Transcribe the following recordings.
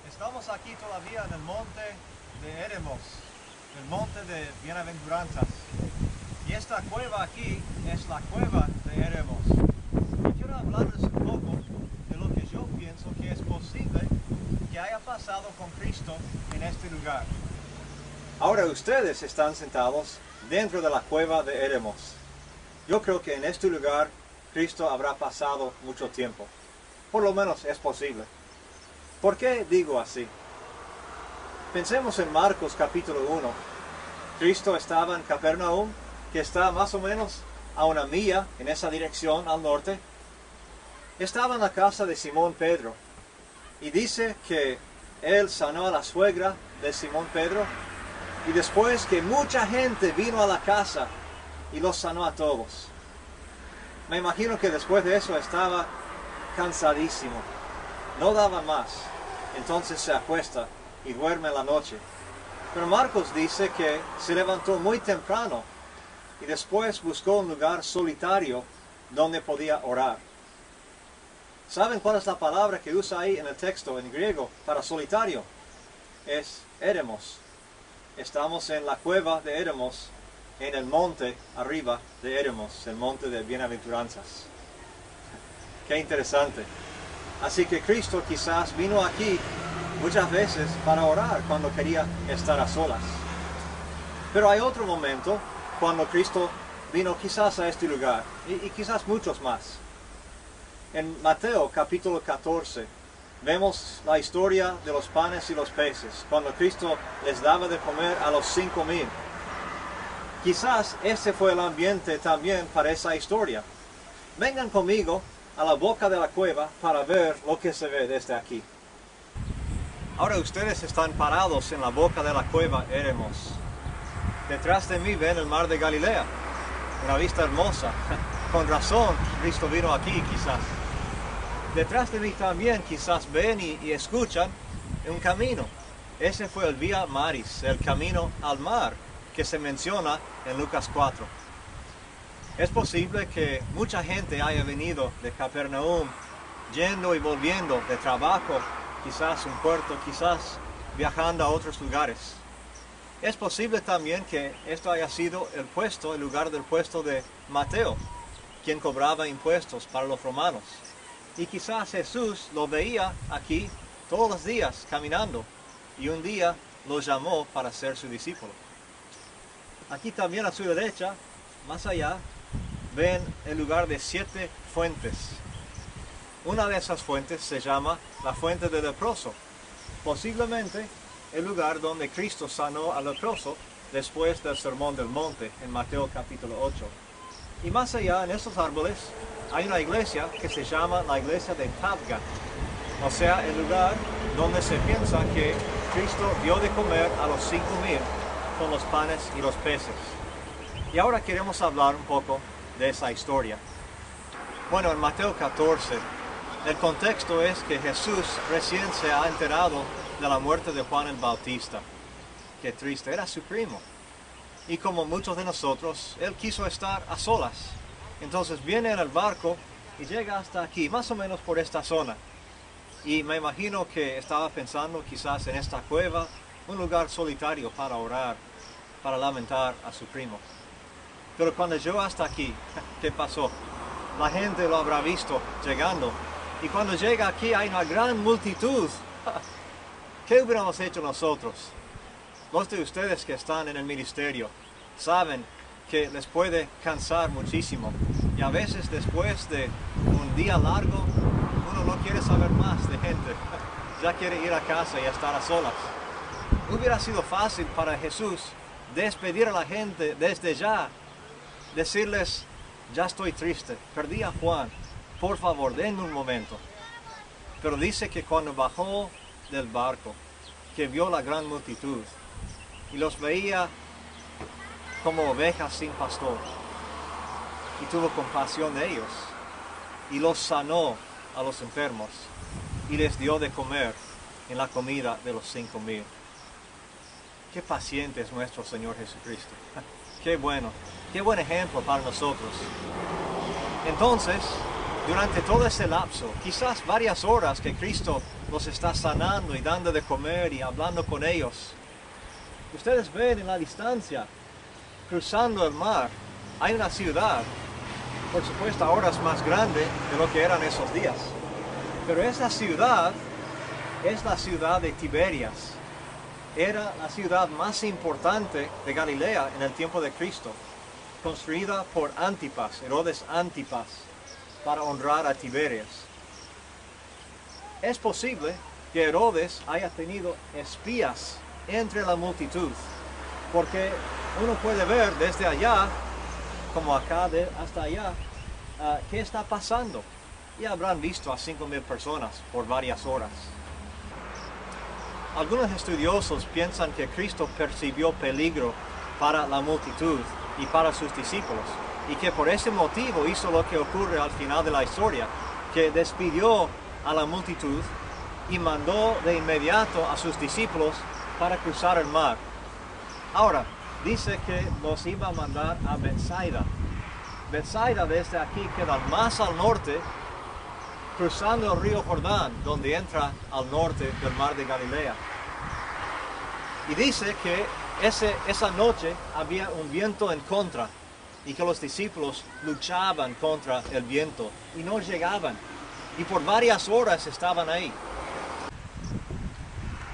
Estamos aquí todavía en el monte de Eremos, el monte de bienaventuranzas. Y esta cueva aquí es la cueva de Eremos. Y quiero hablarles un poco de lo que yo pienso que es posible que haya pasado con Cristo en este lugar. Ahora ustedes están sentados dentro de la cueva de Eremos. Yo creo que en este lugar Cristo habrá pasado mucho tiempo. Por lo menos es posible. ¿Por qué digo así? Pensemos en Marcos capítulo 1. Cristo estaba en Capernaum, que está más o menos a una milla en esa dirección al norte. Estaba en la casa de Simón Pedro. Y dice que él sanó a la suegra de Simón Pedro. Y después que mucha gente vino a la casa y los sanó a todos. Me imagino que después de eso estaba cansadísimo. No daba más. Entonces se acuesta y duerme en la noche. Pero Marcos dice que se levantó muy temprano y después buscó un lugar solitario donde podía orar. ¿Saben cuál es la palabra que usa ahí en el texto en griego para solitario? Es eremos. Estamos en la cueva de Eremos, en el monte arriba de Eremos, el monte de bienaventuranzas. Qué interesante. Así que Cristo quizás vino aquí muchas veces para orar cuando quería estar a solas. Pero hay otro momento cuando Cristo vino quizás a este lugar, y quizás muchos más. En Mateo capítulo 14 vemos la historia de los panes y los peces, cuando Cristo les daba de comer a los 5,000. Quizás ese fue el ambiente también para esa historia. Vengan conmigo a la boca de la cueva para ver lo que se ve desde aquí. Ahora ustedes están parados en la boca de la cueva Eremos. Detrás de mí ven el mar de Galilea, una vista hermosa. Con razón, Cristo vino aquí quizás. Detrás de mí también quizás ven y escuchan un camino. Ese fue el Via Maris, el camino al mar, que se menciona en Lucas 4. Es posible que mucha gente haya venido de Capernaum, yendo y volviendo de trabajo, quizás un puerto, quizás viajando a otros lugares. Es posible también que esto haya sido el lugar del puesto de Mateo, quien cobraba impuestos para los romanos. Y quizás Jesús lo veía aquí todos los días caminando, y un día lo llamó para ser su discípulo. Aquí también a su derecha, más allá, ven el lugar de 7 fuentes. Una de esas fuentes se llama la fuente del leproso. Posiblemente el lugar donde Cristo sanó al leproso después del Sermón del Monte en Mateo capítulo 8. Y más allá, en esos árboles, hay una iglesia que se llama la iglesia de Tabga. O sea, el lugar donde se piensa que Cristo dio de comer a los 5,000 con los panes y los peces. Y ahora queremos hablar un poco de esa historia. Bueno, en Mateo 14, el contexto es que Jesús recién se ha enterado de la muerte de Juan el Bautista. Qué triste, era su primo. Y como muchos de nosotros, él quiso estar a solas. Entonces viene en el barco y llega hasta aquí, más o menos por esta zona. Y me imagino que estaba pensando quizás en esta cueva, un lugar solitario para orar, para lamentar a su primo. Pero cuando llegó hasta aquí, ¿qué pasó? La gente lo habrá visto llegando. Y cuando llega aquí hay una gran multitud. ¿Qué hubiéramos hecho nosotros? Los de ustedes que están en el ministerio saben que les puede cansar muchísimo. Y a veces después de un día largo, uno no quiere saber más de gente. Ya quiere ir a casa y estar a solas. Hubiera sido fácil para Jesús despedir a la gente desde ya. Decirles, ya estoy triste, perdí a Juan, por favor, denme un momento. Pero dice que cuando bajó del barco, que vio la gran multitud, y los veía como ovejas sin pastor, y tuvo compasión de ellos, y los sanó a los enfermos, y les dio de comer en la comida de los 5,000. Qué paciente es nuestro Señor Jesucristo. Qué bueno, qué buen ejemplo para nosotros. Entonces, durante todo ese lapso, quizás varias horas que Cristo los está sanando y dando de comer y hablando con ellos, ustedes ven en la distancia, cruzando el mar, hay una ciudad, por supuesto ahora es más grande de lo que eran esos días, pero esa ciudad es la ciudad de Tiberias. Era la ciudad más importante de Galilea en el tiempo de Cristo, construida por Antipas, Herodes Antipas, para honrar a Tiberias. Es posible que Herodes haya tenido espías entre la multitud, porque uno puede ver desde allá, como acá hasta allá, qué está pasando. Y habrán visto a 5,000 personas por varias horas. Algunos estudiosos piensan que Cristo percibió peligro para la multitud y para sus discípulos, y que por ese motivo hizo lo que ocurre al final de la historia, que despidió a la multitud y mandó de inmediato a sus discípulos para cruzar el mar. Ahora, dice que los iba a mandar a Betsaida. Betsaida desde aquí queda más al norte, cruzando el río Jordán, donde entra al norte del mar de Galilea. Y dice que esa noche había un viento en contra y que los discípulos luchaban contra el viento y no llegaban. Y por varias horas estaban ahí.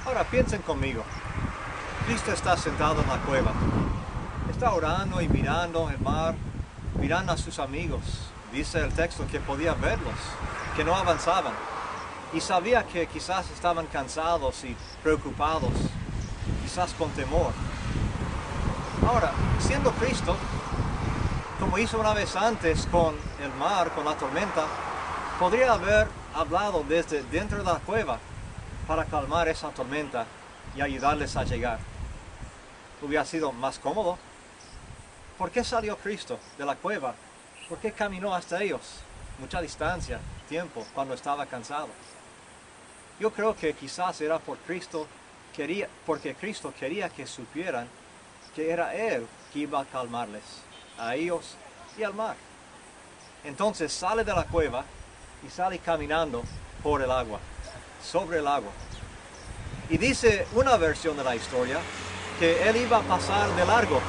Ahora piensen conmigo. Cristo está sentado en la cueva. Está orando y mirando el mar, mirando a sus amigos. Dice el texto que podía verlos, que no avanzaban. Y sabía que quizás estaban cansados y preocupados, quizás con temor. Ahora, siendo Cristo, como hizo una vez antes con el mar, con la tormenta, podría haber hablado desde dentro de la cueva para calmar esa tormenta y ayudarles a llegar. Hubiera sido más cómodo. ¿Por qué salió Cristo de la cueva? ¿Por qué caminó hasta ellos? Mucha distancia, tiempo, cuando estaba cansado. Yo creo que quizás era porque Cristo quería que supieran que era Él que iba a calmarles, a ellos y al mar. Entonces sale de la cueva y sale caminando por el agua, sobre el agua. Y dice una versión de la historia que Él iba a pasar de largo,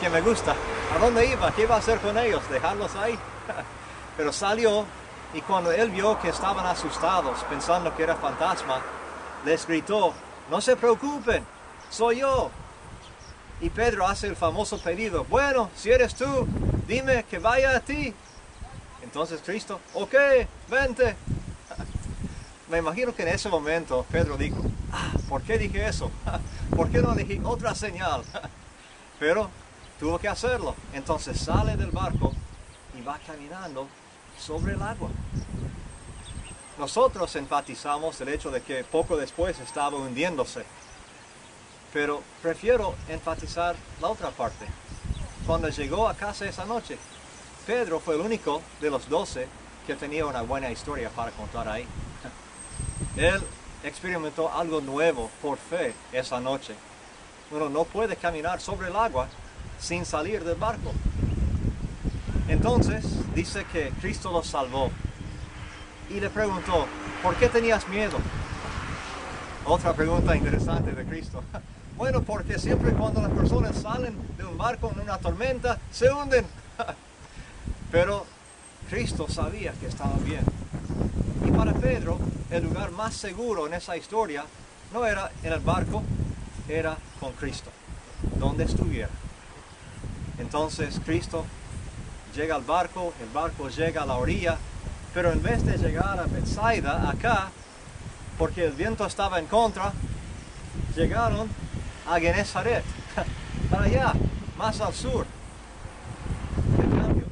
que me gusta. ¿A dónde iba? ¿Qué iba a hacer con ellos? ¿Dejarlos ahí? Pero salió y cuando Él vio que estaban asustados, pensando que era fantasma, les gritó: no se preocupen, soy yo. Y Pedro hace el famoso pedido: bueno, si eres tú, dime que vaya a ti. Entonces Cristo: ok, vente. Me imagino que en ese momento Pedro dijo: ¿por qué dije eso? ¿Por qué no dije otra señal? Pero tuvo que hacerlo. Entonces sale del barco y va caminando sobre el agua. Nosotros enfatizamos el hecho de que poco después estaba hundiéndose. Pero prefiero enfatizar la otra parte. Cuando llegó a casa esa noche, Pedro fue el único de los 12 que tenía una buena historia para contar ahí. Él experimentó algo nuevo por fe esa noche. Uno no puede caminar sobre el agua sin salir del barco. Entonces dice que Cristo los salvó y le preguntó: ¿por qué tenías miedo? Otra pregunta interesante de Cristo. Bueno, porque siempre cuando las personas salen de un barco en una tormenta, se hunden. Pero Cristo sabía que estaban bien. Y para Pedro, el lugar más seguro en esa historia no era en el barco, era con Cristo, donde estuviera. Entonces Cristo llega al barco, el barco llega a la orilla, pero en vez de llegar a Betsaida, acá, porque el viento estaba en contra, llegaron a Genezaret, para allá, más al sur. En cambio,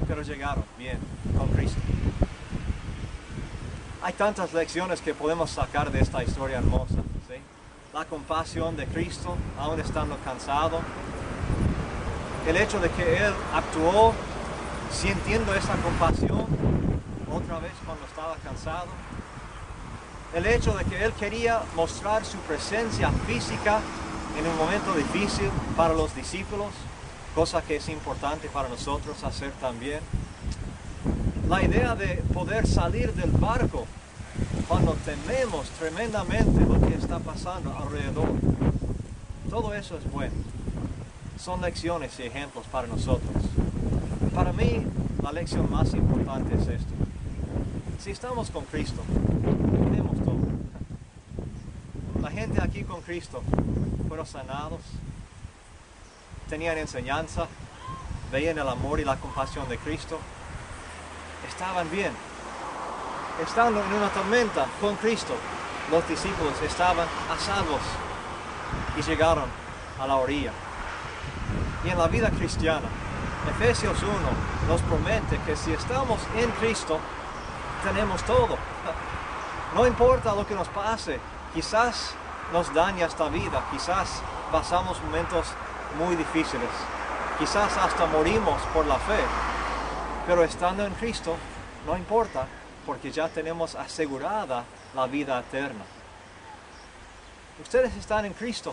pero llegaron bien con Cristo. Hay tantas lecciones que podemos sacar de esta historia hermosa, ¿sí? La compasión de Cristo, aún estando cansado. El hecho de que Él actuó sintiendo esa compasión otra vez cuando estaba cansado. El hecho de que Él quería mostrar su presencia física en un momento difícil para los discípulos, cosa que es importante para nosotros hacer también. La idea de poder salir del barco cuando tememos tremendamente lo que está pasando alrededor. Todo eso es bueno. Son lecciones y ejemplos para nosotros. Para mí, la lección más importante es esto. Si estamos con Cristo, tenemos todo. La gente aquí con Cristo fueron sanados, tenían enseñanza, veían el amor y la compasión de Cristo, estaban bien. Estando en una tormenta con Cristo, los discípulos estaban a salvos y llegaron a la orilla. Y en la vida cristiana, Efesios 1 nos promete que si estamos en Cristo, tenemos todo. No importa lo que nos pase, quizás nos daña esta vida, quizás pasamos momentos muy difíciles, quizás hasta morimos por la fe, pero estando en Cristo, no importa, porque ya tenemos asegurada la vida eterna. ¿Ustedes están en Cristo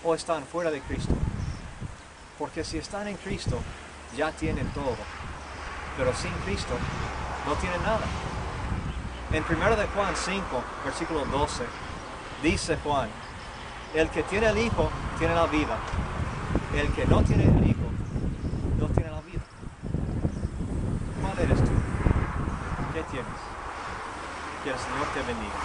o están fuera de Cristo? Porque si están en Cristo, ya tienen todo, pero sin Cristo no tienen nada. En 1 de Juan 5, versículo 12, dice Juan, el que tiene el Hijo tiene la vida, el que no tiene el Hijo no tiene la vida. ¿Cuál eres tú? ¿Qué tienes? Que el Señor te bendiga.